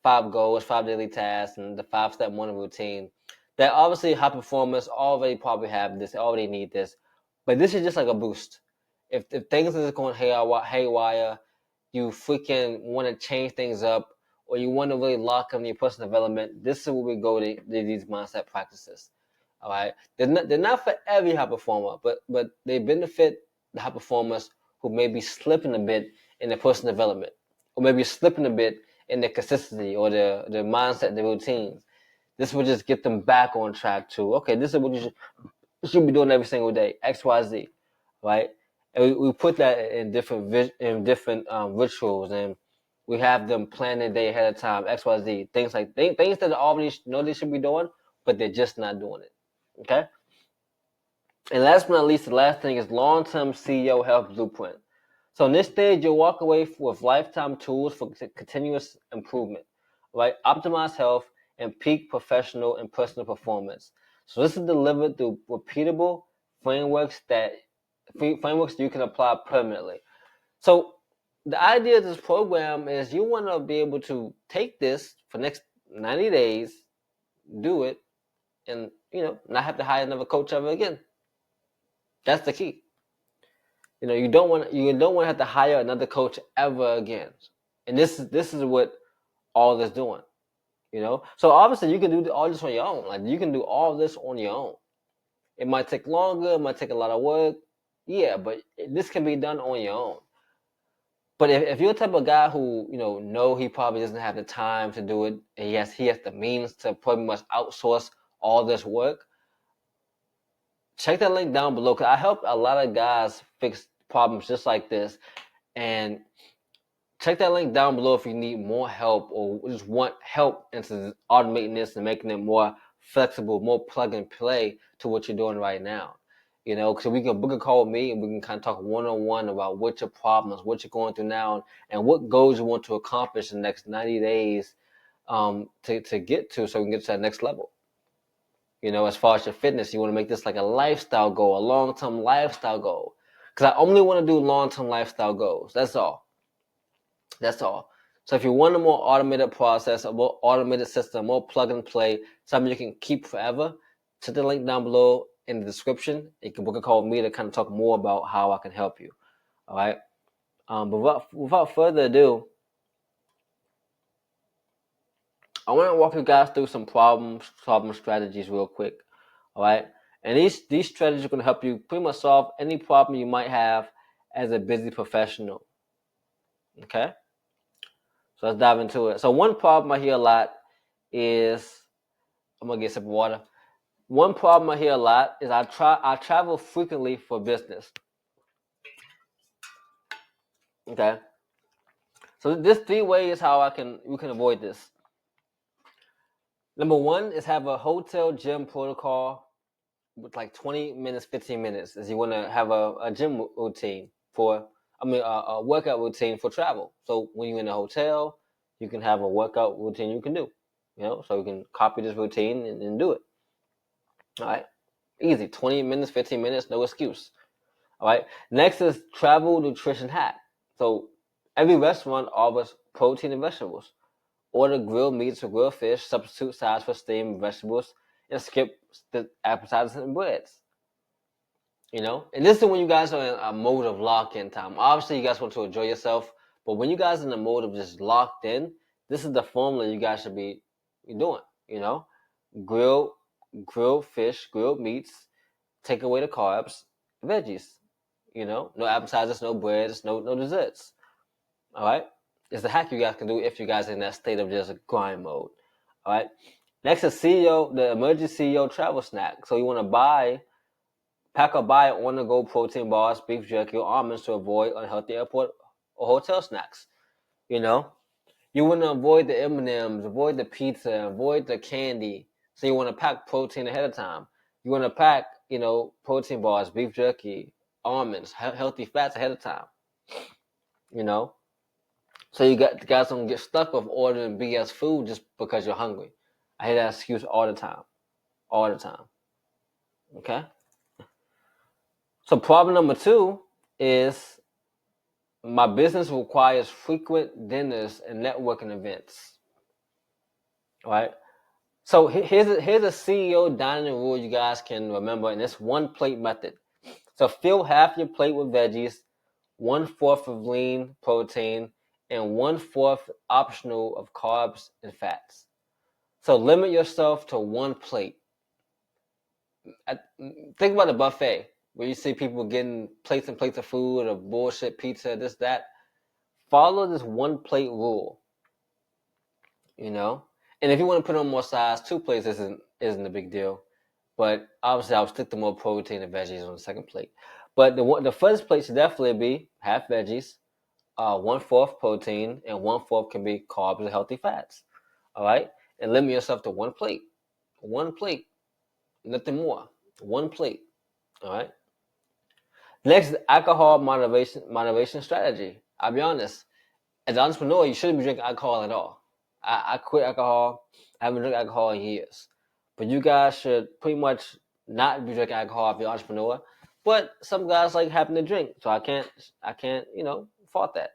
5 goals, 5 daily tasks, and the 5-step morning routine. That obviously high performers already probably have this, already need this, but this is just like a boost. If things are going haywire, you freaking want to change things up, or you want to really lock in your personal development, this is where we go to these mindset practices. All right, they're not for every high performer, but they benefit the high performers who may be slipping a bit in their personal development, or maybe slipping a bit in their consistency or their mindset, their routines. This will just get them back on track to, okay, this is what you should be doing every single day, X, Y, Z, right? And we put that in different rituals, and we have them plan their day ahead of time, X, Y, Z, things things that they already know they should be doing, but they're just not doing it. Okay. And last but not least, the last thing is long-term CEO health blueprint. So in this stage, you'll walk away with lifetime tools for continuous improvement, right? Optimize health and peak professional and personal performance. So this is delivered through repeatable frameworks frameworks you can apply permanently. So the idea of this program is you want to be able to take this for next 90 days, do it, and not have to hire another coach ever again. That's the key. You don't want to have to hire another coach ever again. And this is what all this doing. So obviously you can do all this on your own. Like you can do all this on your own. It might take longer, it might take a lot of work. Yeah, but this can be done on your own. But if you're the type of guy who, know he probably doesn't have the time to do it, and he has the means to pretty much outsource all this work, check that link down below. Cause I help a lot of guys fix problems just like this. And check that link down below if you need more help or just want help into automating this and making it more flexible, more plug and play to what you're doing right now. Because we can book a call with me and we can kind of talk one-on-one about what your problems, what you're going through now, and what goals you want to accomplish in the next 90 days to get to, so we can get to that next level. As far as your fitness, you want to make this like a lifestyle goal, a long-term lifestyle goal. Because I only want to do long-term lifestyle goals. That's all. That's all. So if you want a more automated process, a more automated system, more plug and play, something you can keep forever, check the link down below in the description. You can book a call with me to kind of talk more about how I can help you. All right. But without further ado, I want to walk you guys through some solving strategies real quick. All right. And these strategies are going to help you pretty much solve any problem you might have as a busy professional. Okay. So let's dive into it. So one problem I hear a lot is, I'm gonna get some water. One problem I hear a lot is I travel frequently for business. Okay. So there's 3 ways how we can avoid this. Number one is have a hotel gym protocol with like 20 minutes, 15 minutes, as you want to have a gym routine a workout routine for travel. So when you're in a hotel, you can have a workout routine you can do, so you can copy this routine and do it. All right. Easy. 20 minutes, 15 minutes, no excuse. All right. Next is travel nutrition hack. So every restaurant offers protein and vegetables. Order grilled meats or grilled fish, substitute sides for steamed vegetables, and skip the appetizers and breads. And this is when you guys are in a mode of lock-in time. Obviously, you guys want to enjoy yourself, but when you guys are in the mode of just locked in, this is the formula you guys should be doing. Grilled fish, grilled meats, take away the carbs, veggies. No appetizers, no breads, no desserts. All right, it's the hack you guys can do if you guys are in that state of just grind mode. All right. Next is the emergency CEO travel snack. So you want to pack or buy on-the-go protein bars, beef jerky, or almonds to avoid unhealthy airport or hotel snacks. You want to avoid the M&Ms, avoid the pizza, avoid the candy. So you want to pack protein ahead of time. You want to pack, protein bars, beef jerky, almonds, healthy fats ahead of time. So you guys don't get stuck with ordering BS food just because you're hungry. I hear that excuse all the time. All the time. Okay? So problem number 2 is my business requires frequent dinners and networking events. All right? So here's a CEO dining rule you guys can remember, and it's one plate method. So fill half your plate with veggies, 1/4 of lean protein, and 1/4 optional of carbs and fats. So limit yourself to one plate. Think about a buffet where you see people getting plates and plates of food or bullshit pizza, this, that. Follow this one plate rule. And if you want to put on more size, 2 plates isn't a big deal. But obviously, I'll stick to more protein and veggies on the second plate. But the first plate should definitely be half veggies, 1/4 protein, and 1/4 can be carbs and healthy fats. All right, and limit yourself to one plate, nothing more, one plate. All right. Next, alcohol moderation strategy. I'll be honest, as an entrepreneur, you shouldn't be drinking alcohol at all. I quit alcohol. I haven't drank alcohol in years. But you guys should pretty much not be drinking alcohol if you're an entrepreneur. But some guys like having to drink, so I can't, fault that.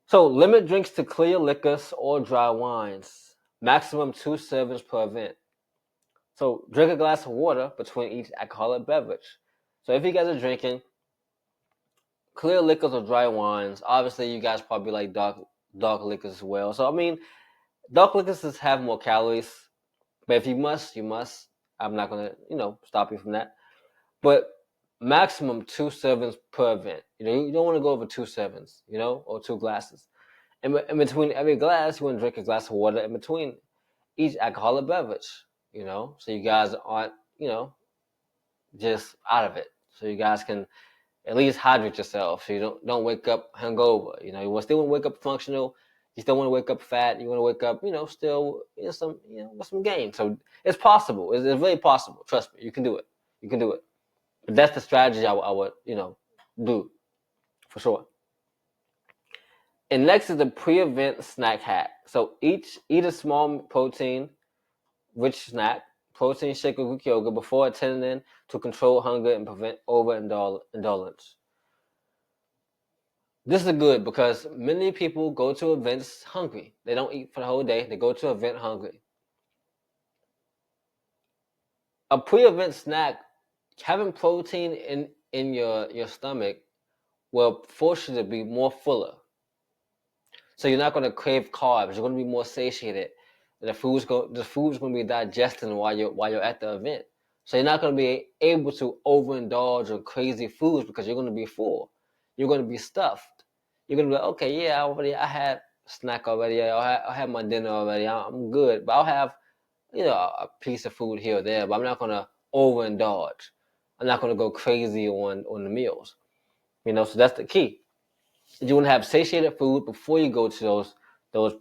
So limit drinks to clear liquors or dry wines. Maximum 2 servings per event. So drink a glass of water between each alcoholic beverage. So if you guys are drinking clear liquors or dry wines, obviously you guys probably like dark liquors as well. So dark liquors have more calories, but if you must, you must. I'm not gonna, stop you from that. But maximum 2 servings per event. You don't want to go over 2 servings, or 2 glasses. And in between every glass, you want to drink a glass of water in between each alcoholic beverage. So you guys aren't, just out of it. So you guys can at least hydrate yourself, so you don't wake up hungover. You still want to wake up functional. You still want to wake up fat. You want to wake up, still some, with some gain. So it's possible. It's really possible. Trust me, you can do it. You can do it. But that's the strategy I would, do for sure. And next is the pre-event snack hack. So eat a small protein-rich snack protein shake or Greek yogurt before attending to control hunger and prevent overindulgence. This is good because many people go to events hungry. They don't eat for the whole day. They go to an event hungry. A pre-event snack, having protein in your stomach will force you to be more fuller. So you're not going to crave carbs. You're going to be more satiated. The food's going to be digesting while you're at the event. So you're not going to be able to overindulge on crazy foods because you're going to be full. You're going to be stuffed. You're going to be like, okay, yeah, I had a snack already. I had my dinner already. I'm good. But I'll have, a piece of food here or there. But I'm not going to overindulge. I'm not going to go crazy on the meals. So that's the key. You want to have satiated food before you go to those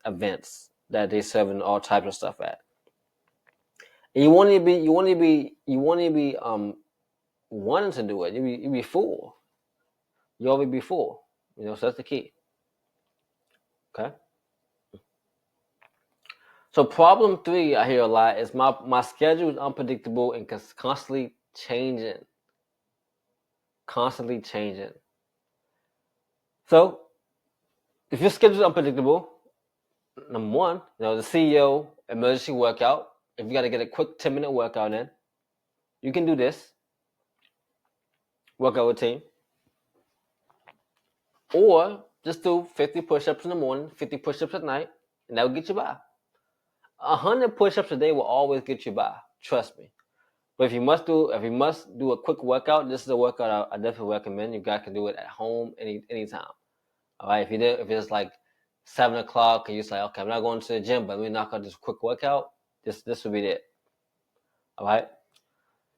events that they serving all types of stuff at. And you want to be wanting to do it. You be full. You always be full. So that's the key. Okay. So problem 3 I hear a lot is my schedule is unpredictable and constantly changing. Constantly changing. So if your schedule is unpredictable, number one, the CEO emergency workout. If you got to get a quick 10-minute workout in, you can do this workout routine. Or just do 50 push-ups in the morning, 50 push-ups at night, and that will get you by. 100 push-ups a day will always get you by. Trust me. But if you must do a quick workout, this is a workout I definitely recommend. You guys can do it at home anytime. All right. If it's like 7 o'clock and you're like, okay, I'm not going to the gym, but let me knock out this quick workout. This will be it. All right.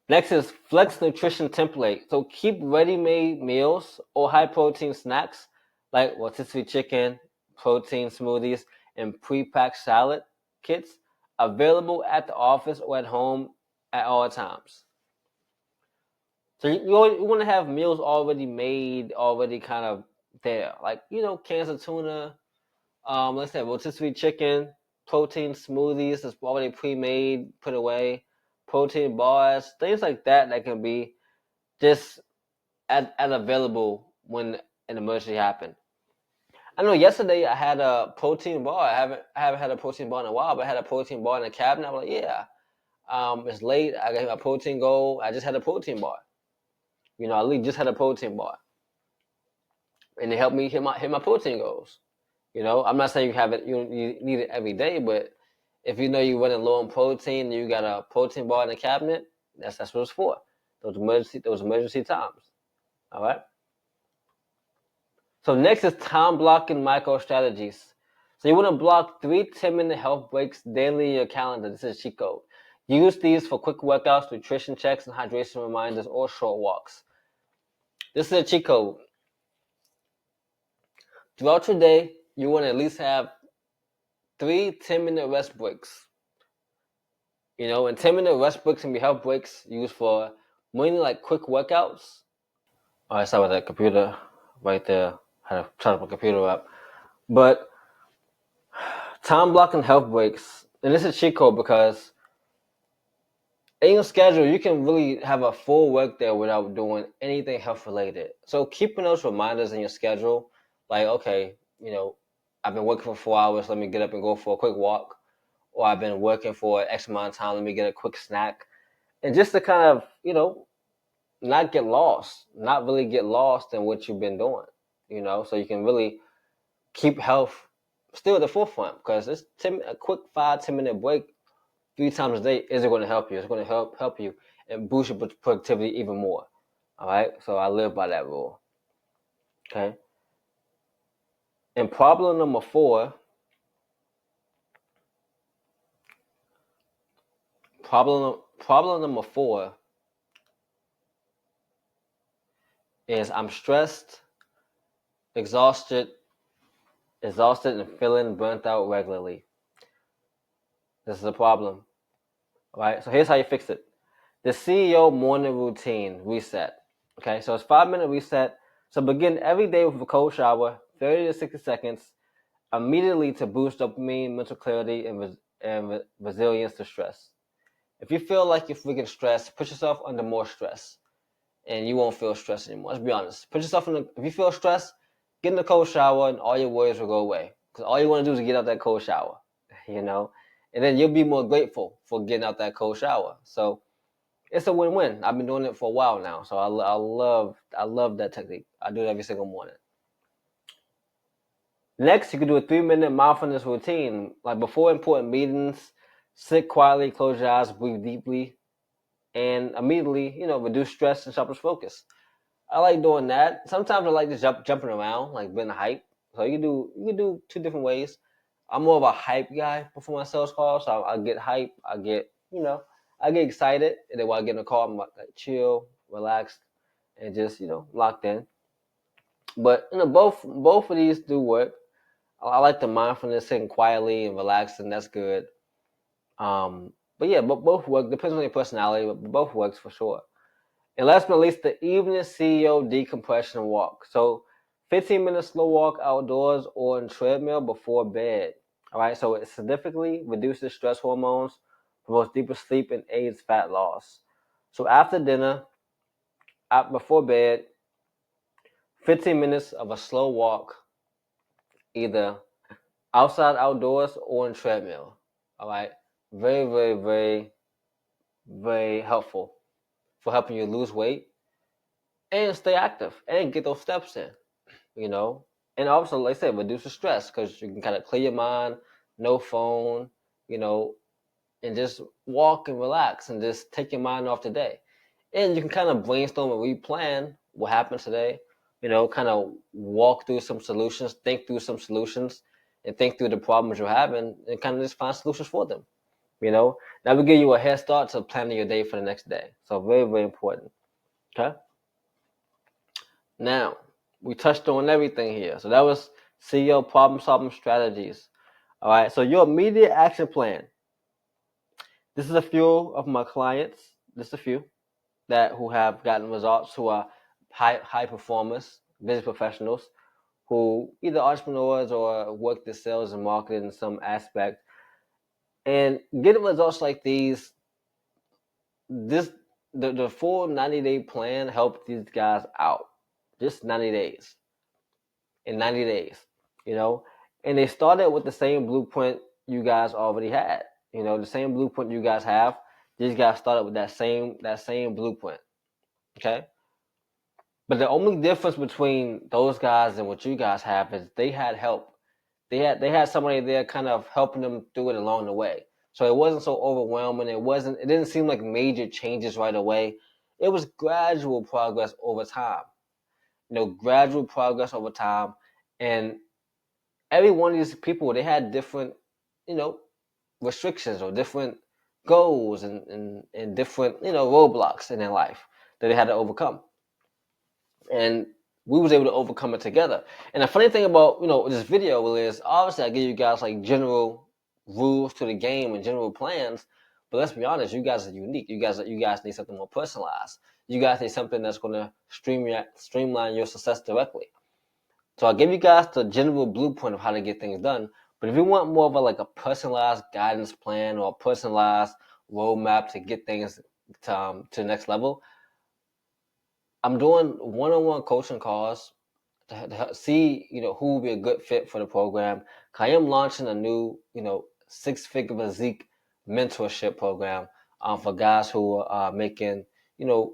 Next is Flex Nutrition Template. So keep ready-made meals or high-protein snacks like rotisserie chicken, protein smoothies, and pre-packed salad kits available at the office or at home at all times. So you want to have meals already made, already kind of there. Like, cans of tuna, let's say rotisserie chicken, protein smoothies that's already pre-made, put away, protein bars, things like that can be just as available when an emergency happened. I know yesterday I had a protein bar. I haven't had a protein bar in a while, but I had a protein bar in the cabinet. I was like, yeah, it's late. I got a protein goal. I just had a protein bar. I literally just had a protein bar, and it helped me hit my protein goals. I'm not saying you need it every day, but if you know you're running low on protein and you got a protein bar in the cabinet, that's what it's for. Those emergency times. All right. So next is time blocking micro strategies. So you want to block 3 10-minute health breaks daily in your calendar. This is a cheat code. Use these for quick workouts, nutrition checks, and hydration reminders, or short walks. This is a cheat code. Throughout your day, you want to at least have 3 10-minute rest breaks. And 10-minute rest breaks can be health breaks used for mainly like quick workouts. All right, sorry about that computer right there. I had to turn my computer up. But time blocking health breaks, and this is a cheat code because in your schedule, you can really have a full work day without doing anything health related. So keeping those reminders in your schedule, like, okay, I've been working for 4 hours, let me get up and go for a quick walk. Or I've been working for X amount of time, let me get a quick snack. And just to kind of, not really get lost in what you've been doing, so you can really keep health still at the forefront, because it's a quick 5-10 minute break 3 times a day isn't going to help you. It's going to help you and boost your productivity even more. All right, so I live by that rule. Okay. And problem number 4. Problem number 4 is I'm stressed, exhausted, and feeling burnt out regularly. This is a problem. All right, so here's how you fix it. The CEO morning routine reset. Okay, so it's 5-minute reset. So begin every day with a cold shower, 30 to 60 seconds, immediately to boost dopamine, mental clarity, and resilience to stress. If you feel like you're freaking stressed, put yourself under more stress, and you won't feel stressed anymore. Let's be honest. Put yourself in. If you feel stressed, get in the cold shower, and all your worries will go away. Because all you want to do is get out that cold shower, you know, and then you'll be more grateful for getting out that cold shower. So it's a win-win. I've been doing it for a while now, so I love that technique. I do it every single morning. Next, you can do a 3-minute mindfulness routine. Like before important meetings, sit quietly, close your eyes, breathe deeply, and immediately, reduce stress and sharpen focus. I like doing that. Sometimes I like just jumping around, like being hype. So you can do two different ways. I'm more of a hype guy before my sales call, so I get hype. I get excited, and then while I get in the call, I'm like chill, relaxed, and just locked in. But both of these do work. I like the mindfulness, sitting quietly and relaxing. That's good. But yeah, both work. Depends on your personality, but both works for sure. And last but not least, the evening CEO decompression walk. So 15 minutes slow walk outdoors or on treadmill before bed. All right, so it significantly reduces stress hormones, promotes deeper sleep, and aids fat loss. So after dinner, before bed, 15 minutes of a slow walk, either outside, outdoors, or on treadmill. All right, very, very, very, very helpful for helping you lose weight and stay active and get those steps in. you know. And also, like I said, reduce the stress because you can kind of clear your mind, no phone, you know, and just walk and relax and just take your mind off the day. And you can kind of brainstorm and replan what happened today, kind of walk through some solutions, think through some solutions, and think through the problems you're having and kind of just find solutions for them. That will give you a head start to planning your day for the next day. So very, very important. Okay. Now, we touched on everything here. So that was CEO problem solving strategies. All right. So your immediate action plan. This is a few of my clients. Just a few that who have gotten results, who are high performers, business professionals, who either entrepreneurs or work the sales and marketing in some aspect, and getting results like these. This the full 90-day plan helped these guys out. Just 90 days. In 90 days, you know, and they started with the same blueprint you guys already had. The same blueprint you guys have. These guys started with that same blueprint. Okay, but the only difference between those guys and what you guys have is they had help. They had somebody there kind of helping them through it along the way. So it wasn't so overwhelming. It didn't seem like major changes right away. It was gradual progress over time. Gradual progress over time. And every one of these people, they had different, you know, restrictions or different goals and different, roadblocks in their life that they had to overcome. And we was able to overcome it together. And the funny thing about, this video is obviously I give you guys like general rules to the game and general plans, but let's be honest, you guys are unique. You guys need something more personalized. You guys need something that's going to streamline your success directly. So I'll give you guys the general blueprint of how to get things done. But if you want more of a personalized guidance plan or a personalized roadmap to get things to the next level, I'm doing one-on-one coaching calls to see who will be a good fit for the program. I am launching a new 6-figure physique mentorship program for guys who are making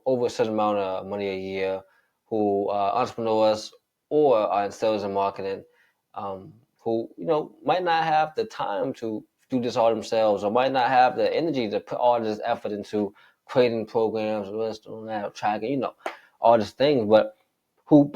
over a certain amount of money a year, who are entrepreneurs or are in sales and marketing, who might not have the time to do this all themselves, or might not have the energy to put all this effort into creating programs, tracking, all these things, but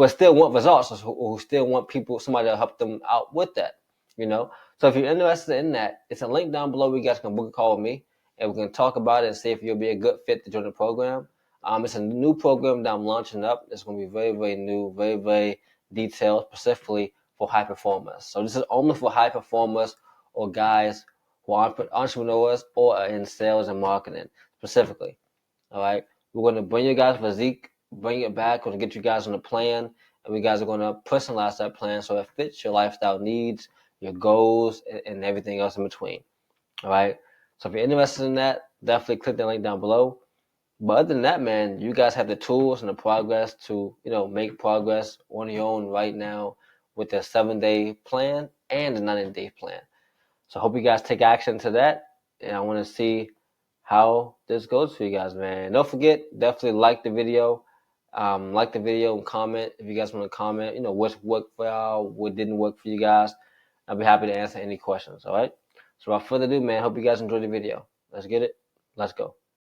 still want results, or who still want somebody to help them out with that. So if you're interested in that, it's a link down below where you guys can book a call with me, and we can talk about it and see if you'll be a good fit to join the program. It's a new program that I'm launching up. It's going to be very, very new, very, very detailed, specifically for high performers. So this is only for high performers or guys who are entrepreneurs or are in sales and marketing specifically. All right, we're going to bring you guys physique, bring it back. We're going to get you guys on a plan, and we guys are going to personalize that plan so it fits your lifestyle needs, your goals, and everything else in between. All right. So if you're interested in that, definitely click the link down below. But other than that, man, you guys have the tools and the progress to, make progress on your own right now with the 7-day plan and the 90-day plan. So I hope you guys take action to that. And I want to see how this goes for you guys, man. Don't forget, definitely like the video. And comment if you guys want to comment, what's worked for y'all, what didn't work for you guys. I'll be happy to answer any questions, all right? So without further ado, man, hope you guys enjoyed the video. Let's get it. Let's go.